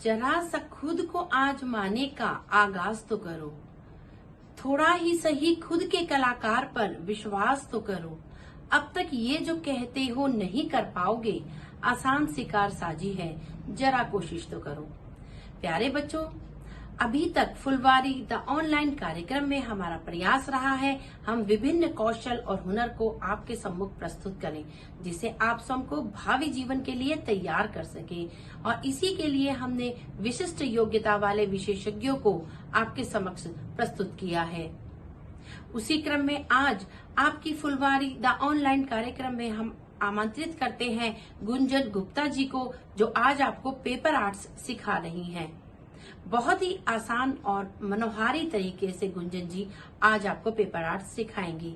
जरा सा खुद को आजमाने का आगाज तो करो। थोड़ा ही सही खुद के कलाकार पर विश्वास तो करो। अब तक ये जो कहते हो नहीं कर पाओगे, आसान सी कारसाजी है, जरा कोशिश तो करो। प्यारे बच्चों, अभी तक फुलवारी द ऑनलाइन कार्यक्रम में हमारा प्रयास रहा है हम विभिन्न कौशल और हुनर को आपके सम्मुख प्रस्तुत करें, जिसे आप सबको भावी जीवन के लिए तैयार कर सके। और इसी के लिए हमने विशिष्ट योग्यता वाले विशेषज्ञों को आपके समक्ष प्रस्तुत किया है। उसी क्रम में आज आपकी फुलवारी द ऑनलाइन कार्यक्रम में हम आमंत्रित करते हैं गुंजन गुप्ता जी को, जो आज आपको पेपर आर्ट्स सिखा रही हैं। बहुत ही आसान और मनोहारी तरीके से गुंजन जी आज आपको पेपर आर्ट सिखाएंगी।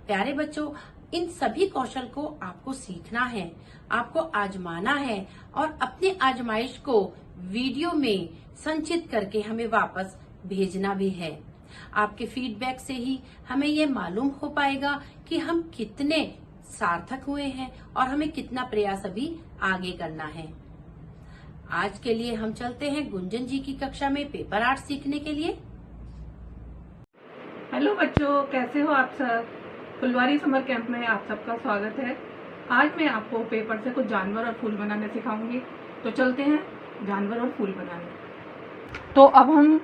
प्यारे बच्चों, इन सभी कौशल को आपको सीखना है, आपको आजमाना है और अपने आजमाइश को वीडियो में संचित करके हमें वापस भेजना भी है। आपके फीडबैक से ही हमें ये मालूम हो पाएगा कि हम कितने सार्थक हुए हैं और हमें कितना प्रयास अभी आगे करना है। आज के लिए हम चलते हैं गुंजन जी की कक्षा में पेपर आर्ट सीखने के लिए। हेलो बच्चों, कैसे हो आप सब। फुलवारी समर कैंप में आप सबका स्वागत है। आज मैं आपको पेपर से कुछ जानवर और फूल बनाने सिखाऊंगी। तो चलते हैं जानवर और फूल बनाने। तो अब हम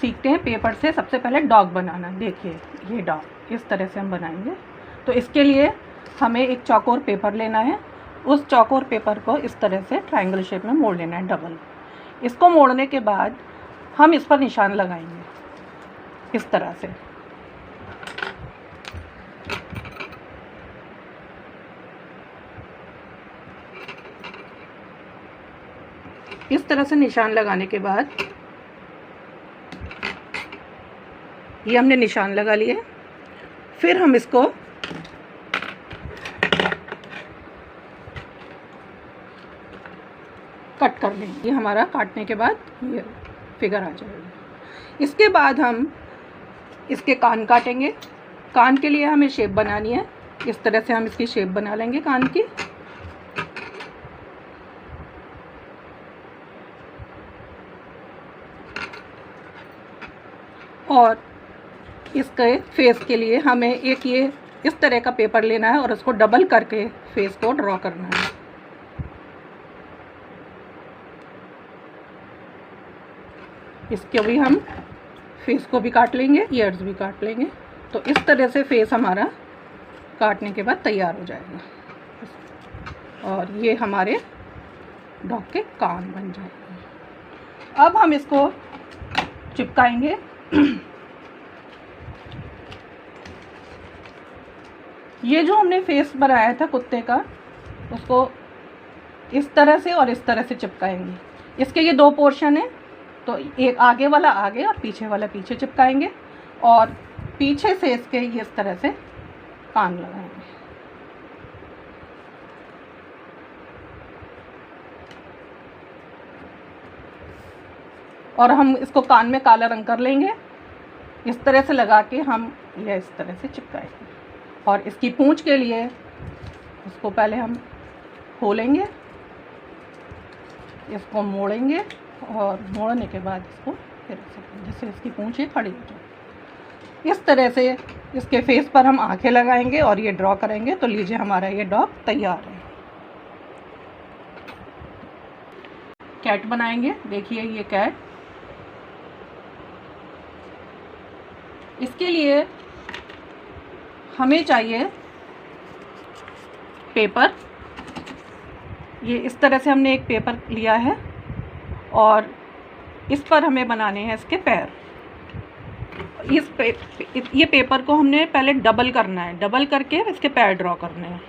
सीखते हैं पेपर से सबसे पहले डॉग बनाना। देखिए ये डॉग इस तरह से हम बनाएंगे। तो इसके लिए हमें एक चौकोर पेपर लेना है। उस चौकोर पेपर को इस तरह से ट्रायंगल शेप में मोड़ लेना है, डबल। इसको मोड़ने के बाद हम इस पर निशान लगाएंगे इस तरह से। इस तरह से निशान लगाने के बाद ये हमने निशान लगा लिए। फिर हम इसको कट कर लेंगे। ये हमारा काटने के बाद ये फिगर आ जाएगा। इसके बाद हम इसके कान काटेंगे। कान के लिए हमें शेप बनानी है। इस तरह से हम इसकी शेप बना लेंगे कान की। और इसके फेस के लिए हमें एक ये इस तरह का पेपर लेना है और उसको डबल करके फेस को ड्रॉ करना है। इसके भी हम फेस को भी काट लेंगे, ईयर्स भी काट लेंगे। तो इस तरह से फेस हमारा काटने के बाद तैयार हो जाएगा। और ये हमारे डॉग के कान बन जाएंगे। अब हम इसको चिपकाएंगे। ये जो हमने फेस बनाया था कुत्ते का, उसको इस तरह से और इस तरह से चिपकाएंगे। इसके ये दो पोर्शन है, तो एक आगे वाला आगे और पीछे वाला पीछे चिपकाएंगे और पीछे से इसके ये इस तरह से कान लगाएंगे। और हम इसको कान में काला रंग कर लेंगे। इस तरह से लगा के हम यह इस तरह से चिपकाएंगे। और इसकी पूंछ के लिए इसको पहले हम खोलेंगे, इसको मोड़ेंगे और मोड़ने के बाद इसको फिर जिससे इसकी पूंछ खड़ी हो जाए। इस तरह से इसके फेस पर हम आंखें लगाएंगे और ये ड्रॉ करेंगे। तो लीजिए हमारा ये डॉग तैयार है। कैट बनाएंगे। देखिए ये कैट। इसके लिए हमें चाहिए पेपर। ये इस तरह से हमने एक पेपर लिया है और इस पर हमें बनाने हैं इसके पैर। ये पेपर को हमने पहले डबल करना है, डबल करके इसके पैर ड्रॉ करने हैं।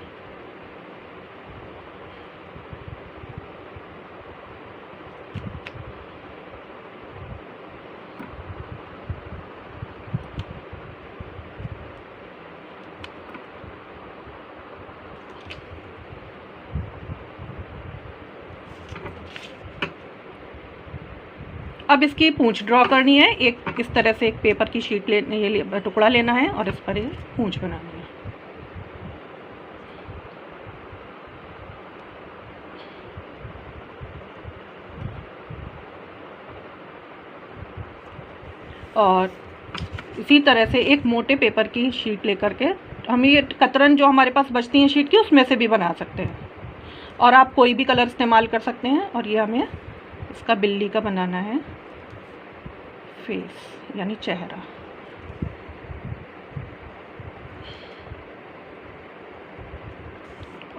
अब इसकी पूंछ ड्रॉ करनी है। एक इस तरह से एक पेपर की शीट ये टुकड़ा लेना है और इस पर ये पूंछ बनानी है। और इसी तरह से एक मोटे पेपर की शीट लेकर के हम ये कतरन जो हमारे पास बचती हैं शीट की, उसमें से भी बना सकते हैं। और आप कोई भी कलर इस्तेमाल कर सकते हैं। और ये हमें इसका बिल्ली का बनाना है फेस, यानी चेहरा।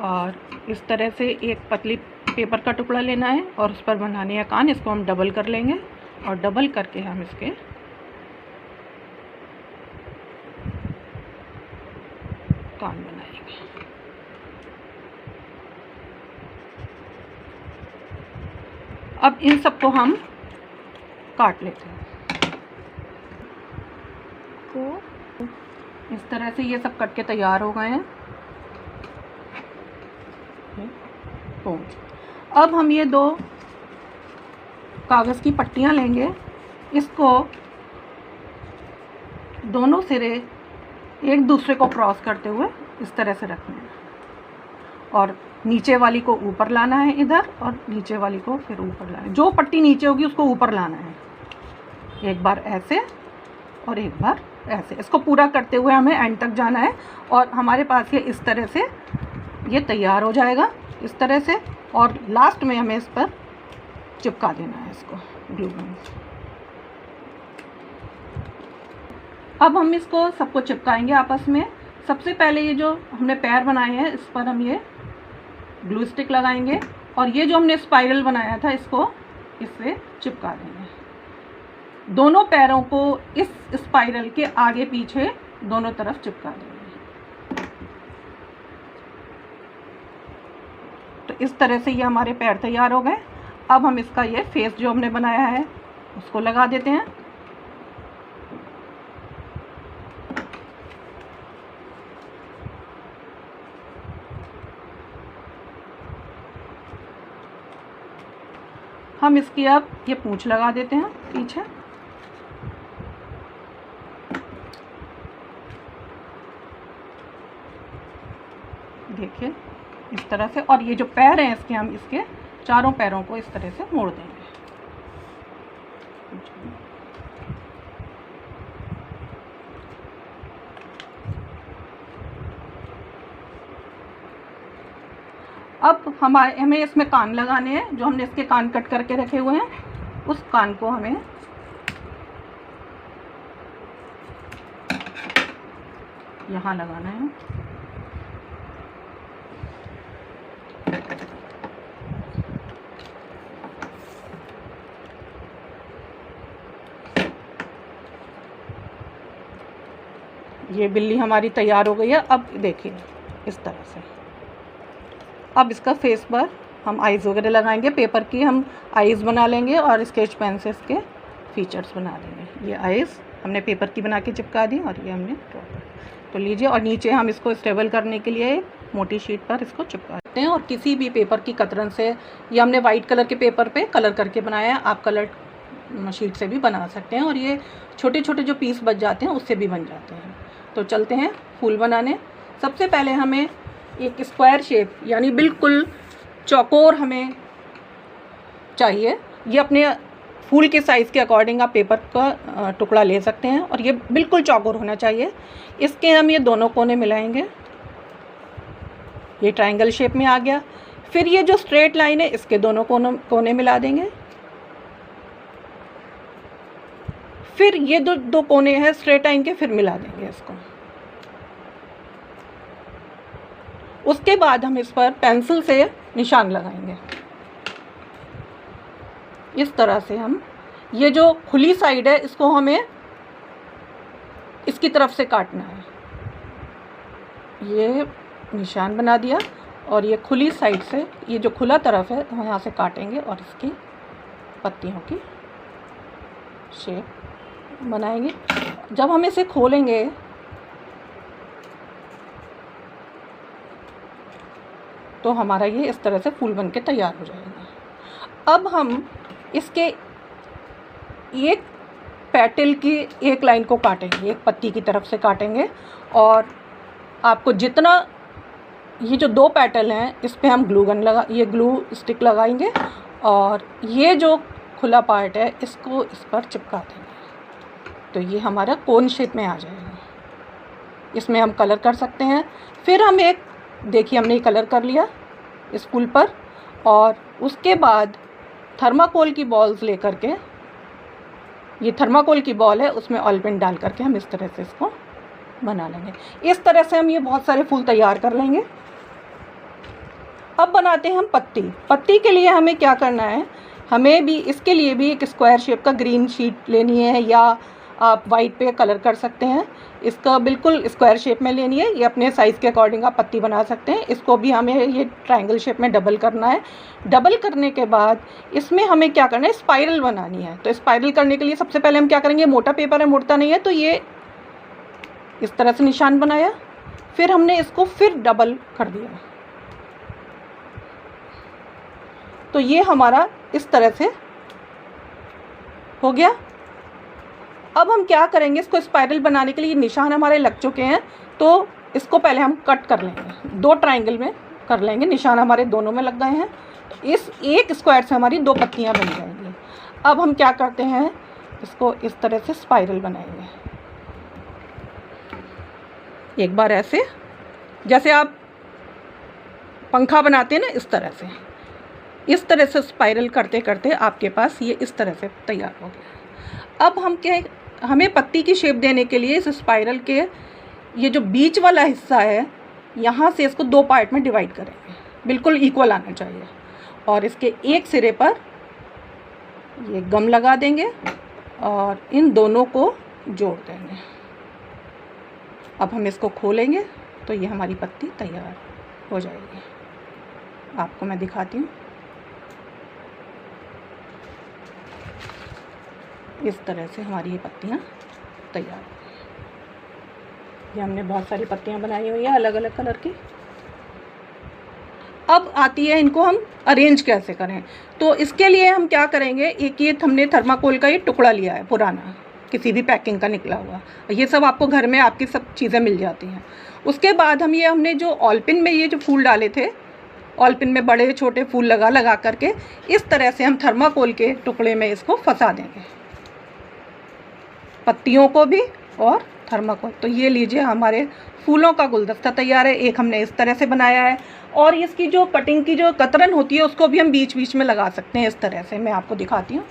और इस तरह से एक पतली पेपर का टुकड़ा लेना है और उस पर बनाने हैं कान। इसको हम डबल कर लेंगे और डबल करके हम इसके कान बनाएंगे। अब इन सबको हम काट लेते हैं। तो इस तरह से ये सब कट के तैयार हो गए हैं। अब हम ये 2 कागज़ की पट्टियाँ लेंगे। इसको दोनों सिरे एक दूसरे को क्रॉस करते हुए इस तरह से रखना है और नीचे वाली को ऊपर लाना है इधर, और नीचे वाली को फिर ऊपर लाना है। जो पट्टी नीचे होगी उसको ऊपर लाना है। एक बार ऐसे और एक बार ऐसे। इसको पूरा करते हुए हमें एंड तक जाना है और हमारे पास ये इस तरह से ये तैयार हो जाएगा, इस तरह से। और लास्ट में हमें इस पर चिपका देना है इसको ग्लू गन से। अब हम इसको सबको चिपकाएंगे आपस में। सबसे पहले ये जो हमने पैर बनाए हैं इस पर हम ये ग्लू स्टिक लगाएंगे और ये जो हमने स्पाइरल बनाया था इसको इससे चिपका देंगे। दोनों पैरों को इस स्पाइरल के आगे पीछे दोनों तरफ चिपका देंगे। तो इस तरह से ये हमारे पैर तैयार हो गए। अब हम इसका ये फेस जो हमने बनाया है उसको लगा देते हैं। हम इसकी अब ये पूंछ लगा देते हैं पीछे। देखिए इस तरह से। और ये जो पैर हैं इसके, हम इसके चारों पैरों को इस तरह से मोड़ देंगे। अब हमें इसमें कान लगाने हैं। जो हमने इसके कान कट करके रखे हुए हैं उस कान को हमें यहाँ लगाना है। ये बिल्ली हमारी तैयार हो गई है। अब देखिए इस तरह से। अब इसका फेस पर हम आइज़ वगैरह लगाएंगे। पेपर की हम आइज़ बना लेंगे और स्केच पेन से इसके फीचर्स बना देंगे। ये आइज़ हमने पेपर की बना के चिपका दी और ये हमने ड्रॉ कर। तो लीजिए, और नीचे हम इसको स्टेबल करने के लिए मोटी शीट पर इसको चिपका देते हैं। और किसी भी पेपर की कतरन से, ये हमने वाइट कलर के पेपर पे कलर करके बनाया है, आप कलर शीट से भी बना सकते हैं। और ये छोटे छोटे जो पीस बच जाते हैं उससे भी बन जाते हैं। तो चलते हैं फूल बनाने। सबसे पहले हमें एक स्क्वायर शेप यानी बिल्कुल चौकोर हमें चाहिए। ये अपने फूल के साइज़ के अकॉर्डिंग आप पेपर का टुकड़ा ले सकते हैं और ये बिल्कुल चौकोर होना चाहिए। इसके हम ये दोनों कोने मिलाएंगे। ये ट्रायंगल शेप में आ गया। फिर ये जो स्ट्रेट लाइन है इसके दोनों कोने मिला देंगे। फिर ये दो कोने हैं स्ट्रेट लाइन के, फिर मिला देंगे इसको। उसके बाद हम इस पर पेंसिल से निशान लगाएंगे। इस तरह से हम ये जो खुली साइड है इसको हमें इसकी तरफ से काटना है। ये निशान बना दिया और ये खुली साइड से, ये जो खुला तरफ है हम यहाँ से काटेंगे और इसकी पत्तियों की शेप बनाएंगे। जब हम इसे खोलेंगे तो हमारा ये इस तरह से फूल बन के तैयार हो जाएगा। अब हम इसके एक पेटल की एक लाइन को काटेंगे, एक पत्ती की तरफ से काटेंगे। और आपको जितना, ये जो 2 पेटल हैं इस पे हम ये ग्लू स्टिक लगाएंगे और ये जो खुला पार्ट है इसको इस पर चिपका देंगे। तो ये हमारा कोन शेप में आ जाएगा। इसमें हम कलर कर सकते हैं। फिर हम एक देखिए हमने कलर कर लिया इस फूल पर, और उसके बाद थर्माकोल की बॉल्स लेकर के, ये थर्माकोल की बॉल है, उसमें ऑयल पेंट डाल करके हम इस तरह से इसको बना लेंगे। इस तरह से हम ये बहुत सारे फूल तैयार कर लेंगे। अब बनाते हैं हम पत्ती। पत्ती के लिए हमें क्या करना है, हमें भी इसके लिए भी एक स्क्वायर शेप का ग्रीन शीट लेनी है, या आप वाइट पे कलर कर सकते हैं। इसका बिल्कुल स्क्वायर शेप में लेनी है, ये अपने साइज़ के अकॉर्डिंग आप पत्ती बना सकते हैं। इसको भी हमें ये ट्रायंगल शेप में डबल करना है। डबल करने के बाद इसमें हमें क्या करना है, स्पाइरल बनानी है। तो स्पाइरल करने के लिए सबसे पहले हम क्या करेंगे, मोटा पेपर है, मुड़ता नहीं है, तो ये इस तरह से निशान बनाया। फिर हमने इसको फिर डबल कर दिया, तो ये हमारा इस तरह से हो गया। अब हम क्या करेंगे, इसको स्पाइरल बनाने के लिए निशान हमारे लग चुके हैं, तो इसको पहले हम कट कर लेंगे। 2 ट्रायंगल में कर लेंगे, निशान हमारे दोनों में लग गए हैं। तो इस एक स्क्वायर से हमारी 2 पत्तियां बन जाएंगी। अब हम क्या करते हैं, इसको इस तरह से स्पाइरल बनाएंगे। एक बार ऐसे, जैसे आप पंखा बनाते हैं ना, इस तरह से स्पाइरल करते करते आपके पास ये इस तरह से तैयार हो गया। अब हम क्या, हमें पत्ती की शेप देने के लिए इस स्पाइरल के ये जो बीच वाला हिस्सा है, यहाँ से इसको 2 पार्ट में डिवाइड करेंगे, बिल्कुल इक्वल आना चाहिए। और इसके एक सिरे पर ये गम लगा देंगे और इन दोनों को जोड़ देंगे। अब हम इसको खोलेंगे तो ये हमारी पत्ती तैयार हो जाएगी। आपको मैं दिखाती हूँ। इस तरह से हमारी ये पत्तियाँ तैयार हो गई। ये हमने बहुत सारी पत्तियाँ बनाई हुई है अलग अलग कलर की। अब आती है इनको हम अरेंज कैसे करें। तो इसके लिए हम क्या करेंगे, एक ये हमने थर्माकोल का ये टुकड़ा लिया है पुराना, किसी भी पैकिंग का निकला हुआ। ये सब आपको घर में आपकी सब चीज़ें मिल जाती हैं। उसके बाद हमने जो ऑलपिन में ये जो फूल डाले थे, ऑलपिन में बड़े छोटे फूल लगा करके इस तरह से हम थर्माकोल के टुकड़े में इसको फंसा देंगे, पत्तियों को भी और थर्माकोल। तो ये लीजिए हमारे फूलों का गुलदस्ता तैयार है। एक हमने इस तरह से बनाया है, और इसकी जो कटिंग की जो कतरन होती है उसको भी हम बीच बीच में लगा सकते हैं। इस तरह से मैं आपको दिखाती हूँ।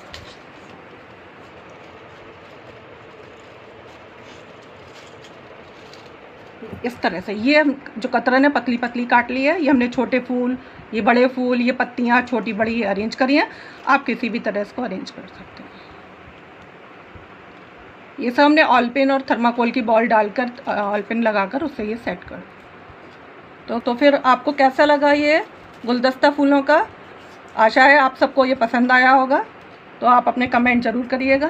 इस तरह से ये जो कतरन है पतली पतली काट ली है। ये हमने छोटे फूल, ये बड़े फूल, ये पत्तियाँ छोटी बड़ी अरेंज करी हैं। आप किसी भी तरह इसको अरेंज कर सकते हैं। ये सब हमने ऑयल पेन और थर्माकोल की बॉल डालकर ऑयल पेन लगाकर उससे ये सेट कर। तो फिर आपको कैसा लगा ये गुलदस्ता फूलों का। आशा है आप सबको ये पसंद आया होगा। तो आप अपने कमेंट ज़रूर करिएगा।